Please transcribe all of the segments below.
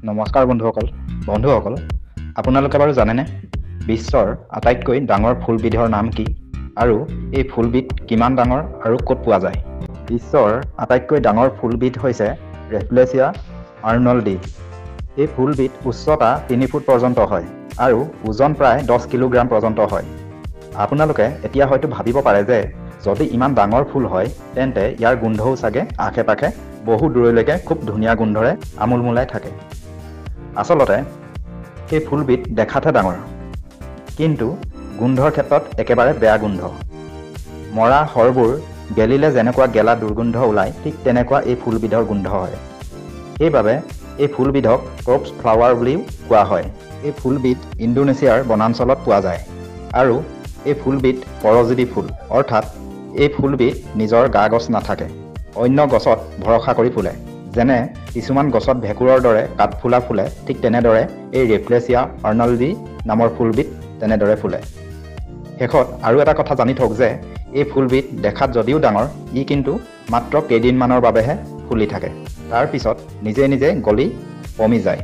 নমস্কাৰ বন্ধুসকল আপোনালোকে বাৰু জানেনে বিশ্বৰ আটাইতকৈ ডাঙৰ ফুলবিধৰ নাম কি আৰু এই ফুলবিধ কিমান ডাঙৰ আৰু ক'ত পোৱা যায়? বিশ্বৰ আটাইতকৈ ডাঙৰ ফুলবিধ হৈছে ৰেফ্লেচিয়া আৰ্নল্ডি। এই ফুলবিধ উচ্চতা 3 ফুট পৰ্যন্ত হয় আৰু ওজন প্ৰায় 10 কিলোগ্ৰাম পৰ্যন্ত হয়। আপোনালোকে এতিয়া হয়তো ভাবিব পাৰে যে যদি ইমান ডাঙৰ ফুল হয় তেন্তে ইয়াৰ গোন্ধও চাগে আশে-পাশে বহু দূৰলৈকে খুব ধুনীয়া গোন্ধৰে আমোলমোলাই থাকে। আচলতে এই ফুলবিধ দেখাতহে ডাঙৰ, কিন্তু গোন্ধৰ ক্ষেত্ৰত একেবাৰে বেয়া গোন্ধ। মৰা শৰবোৰ গেলিলে যেনেকুৱা গেলা দুৰ্গন্ধ ওলায় ঠিক তেনেকুৱা এই ফুলবিধৰ গোন্ধ হয়। সেইবাবে এই ফুলবিধক কৰ্পছ ফ্লাৱাৰ বুলিও কোৱা হয়। এই ফুলবিধ ইণ্ডোনেছিয়াৰ বনাঞ্চলত পোৱা যায় আৰু এই ফুলবিধ পৰজীৱী ফুল, অৰ্থাৎ এই ফুলবিধ নিজৰ গা গছ নাথাকে, অন্য গছত ভৰসা কৰি ফুলে। যেনে কিছুমান গছত ভেঁকুৰৰ দৰে কাঠফুলা ফুলে, ঠিক তেনেদৰে এই ৰেফ্লেচিয়া আৰ্নল্ডি নামৰ ফুলবিধ তেনেদৰে ফুলে। শেষত আৰু এটা কথা জানি থওক যে এই ফুলবিধ দেখাত যদিও ডাঙৰ, ই কিন্তু মাত্ৰ কেইদিনমানৰ বাবেহে ফুলি থাকে, তাৰ পিছত নিজে নিজে গলি কমি যায়।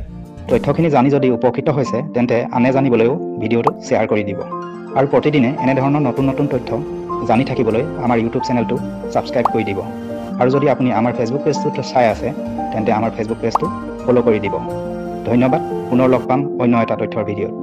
তথ্যখিনি জানি যদি উপকৃত হৈছে তেন্তে আনে জানিবলৈও ভিডিঅ'টো শ্বেয়াৰ কৰি দিব আৰু প্ৰতিদিনে এনেধৰণৰ নতুন নতুন তথ্য জানি থাকিবলৈ আমাৰ ইউটিউব চেনেলটো ছাবস্ক্ৰাইব কৰি দিব। আৰু যদি আপুনি আমাৰ ফেচবুক পেজটো চাই আছে তেন্তে আমাৰ ফেচবুক পেজটো ফ'ল' কৰি দিব। ধন্যবাদ। পুনৰ লগ পাম অন্য এটা তথ্যৰ ভিডিঅ'ত।